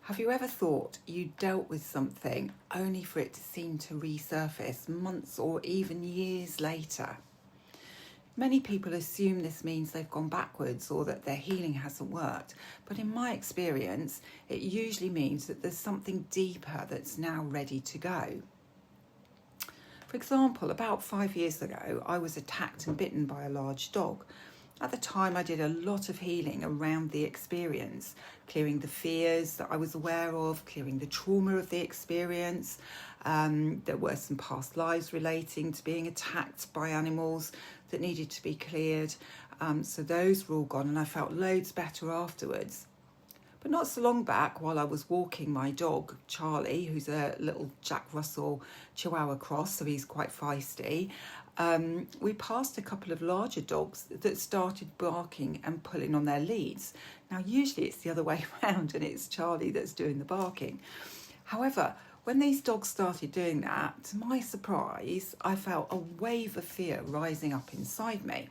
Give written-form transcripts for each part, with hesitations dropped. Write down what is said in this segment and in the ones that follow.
Have you ever thought you dealt with something only for it to seem to resurface months or even years later? Many people assume this means they've gone backwards or that their healing hasn't worked, but in my experience, it usually means that there's something deeper that's now ready to go. For example, about 5 years ago, I was attacked and bitten by a large dog. At the time, I did a lot of healing around the experience, clearing the fears that I was aware of, clearing the trauma of the experience. There were some past lives relating to being attacked by animals that needed to be cleared. So those were all gone, and I felt loads better afterwards. But not so long back, while I was walking my dog, Charlie, who's a little Jack Russell Chihuahua cross, so he's quite feisty, we passed a couple of larger dogs that started barking and pulling on their leads. Now, usually it's the other way around and it's Charlie that's doing the barking. However, when these dogs started doing that, to my surprise, I felt a wave of fear rising up inside me.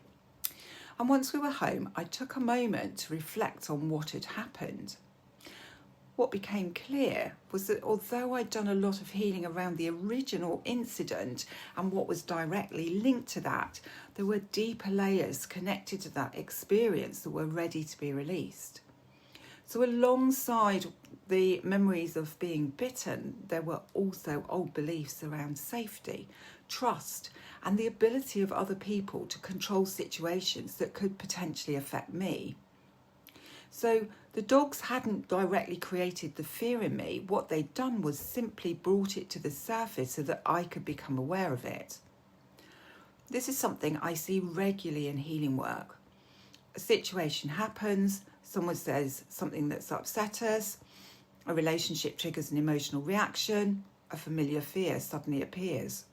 And once we were home, I took a moment to reflect on what had happened. What became clear was that although I'd done a lot of healing around the original incident and what was directly linked to that, there were deeper layers connected to that experience that were ready to be released. So alongside the memories of being bitten, there were also old beliefs around safety, trust, and the ability of other people to control situations that could potentially affect me. So the dogs hadn't directly created the fear in me. What they'd done was simply brought it to the surface so that I could become aware of it. This is something I see regularly in healing work. A situation happens, someone says something that's upset us, a relationship triggers an emotional reaction, a familiar fear suddenly appears.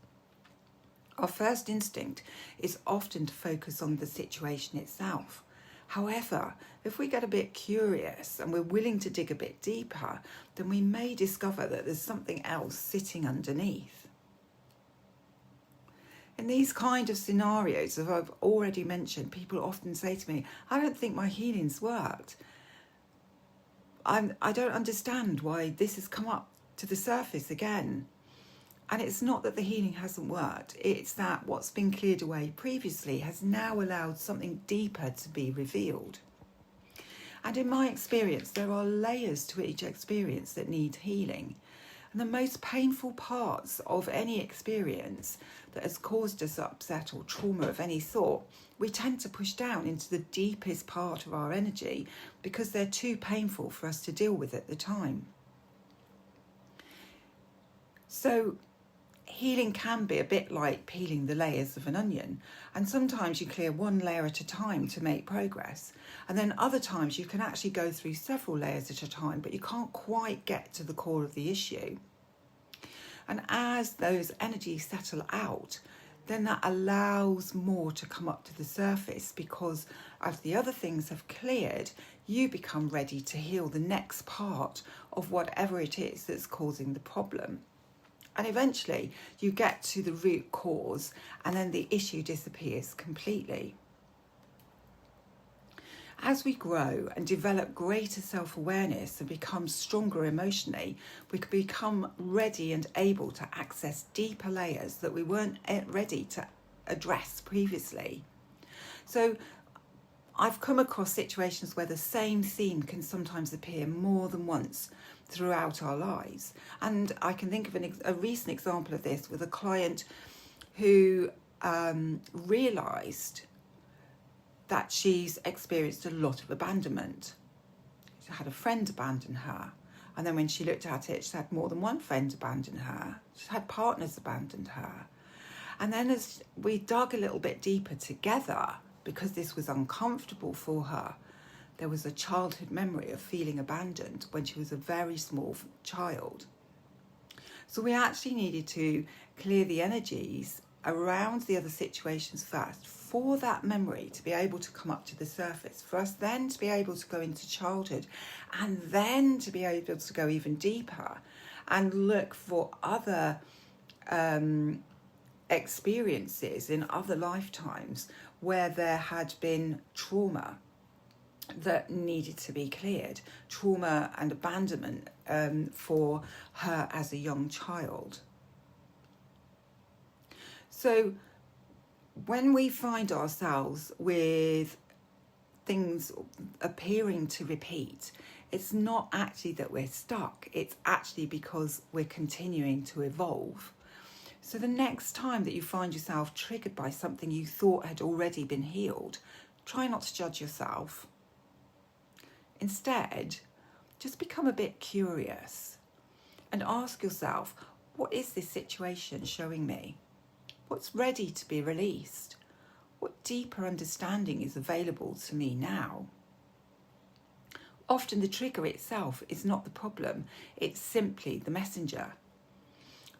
Our first instinct is often to focus on the situation itself. However, if we get a bit curious and we're willing to dig a bit deeper, then we may discover that there's something else sitting underneath. In these kind of scenarios, as I've already mentioned, people often say to me, I don't think my healing's worked. I don't understand why this has come up to the surface again. And it's not that the healing hasn't worked, it's that what's been cleared away previously has now allowed something deeper to be revealed. And in my experience, there are layers to each experience that need healing. And the most painful parts of any experience that has caused us upset or trauma of any sort, we tend to push down into the deepest part of our energy because they're too painful for us to deal with at the time. So healing can be a bit like peeling the layers of an onion, and sometimes you clear one layer at a time to make progress, and then other times you can actually go through several layers at a time, but you can't quite get to the core of the issue. And as those energies settle out, then that allows more to come up to the surface, because as the other things have cleared, you become ready to heal the next part of whatever it is that's causing the problem. And eventually you get to the root cause, and then the issue disappears completely. As we grow and develop greater self-awareness and become stronger emotionally, we can become ready and able to access deeper layers that we weren't ready to address previously. So I've come across situations where the same theme can sometimes appear more than once throughout our lives. And I can think of a recent example of this with a client who realised that she's experienced a lot of abandonment. She had a friend abandon her, and then when she looked at it, she had more than one friend abandon her. She had partners abandon her. And then as we dug a little bit deeper together, because this was uncomfortable for her, there was a childhood memory of feeling abandoned when she was a very small child. So we actually needed to clear the energies around the other situations first for that memory to be able to come up to the surface, for us then to be able to go into childhood, and then to be able to go even deeper and look for other experiences in other lifetimes where there had been trauma that needed to be cleared, trauma and abandonment for her as a young child. So when we find ourselves with things appearing to repeat, it's not actually that we're stuck, it's actually because we're continuing to evolve. So the next time that you find yourself triggered by something you thought had already been healed, try not to judge yourself. Instead, just become a bit curious and ask yourself, what is this situation showing me? What's ready to be released? What deeper understanding is available to me now? Often the trigger itself is not the problem, it's simply the messenger.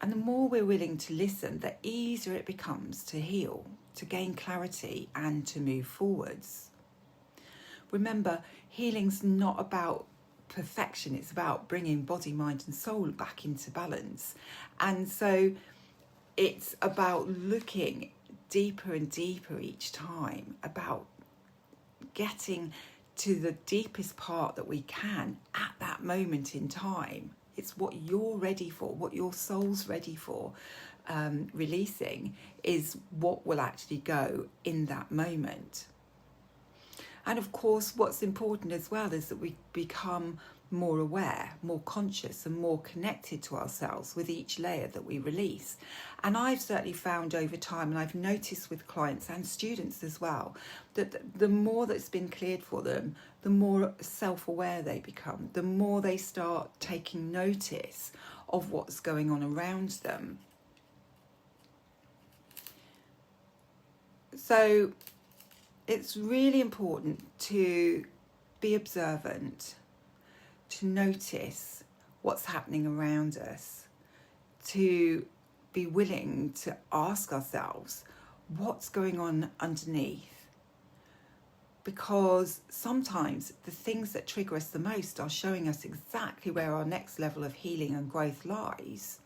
And the more we're willing to listen, the easier it becomes to heal, to gain clarity and to move forwards. Remember, healing's not about perfection, it's about bringing body, mind and soul back into balance. And so it's about looking deeper and deeper each time, about getting to the deepest part that we can at that moment in time. It's what you're ready for, what your soul's ready for. Releasing is what will actually go in that moment. And of course, what's important as well is that we become more aware, more conscious and more connected to ourselves with each layer that we release. And I've certainly found over time, and I've noticed with clients and students as well, that the more that's been cleared for them, the more self-aware they become, the more they start taking notice of what's going on around them. So it's really important to be observant, to notice what's happening around us, to be willing to ask ourselves what's going on underneath. Because sometimes the things that trigger us the most are showing us exactly where our next level of healing and growth lies.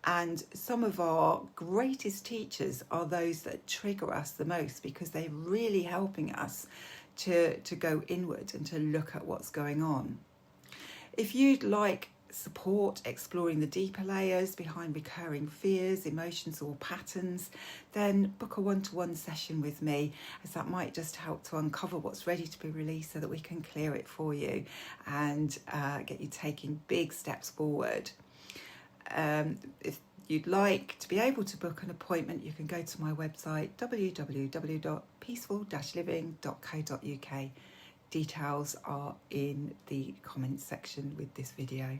And some of our greatest teachers are those that trigger us the most, because they're really helping us to go inward and to look at what's going on. If you'd like support exploring the deeper layers behind recurring fears, emotions or patterns, then book a one-to-one session with me, as that might just help to uncover what's ready to be released so that we can clear it for you and get you taking big steps forward. If you'd like to be able to book an appointment, you can go to my website www.peaceful-living.co.uk. Details are in the comments section with this video.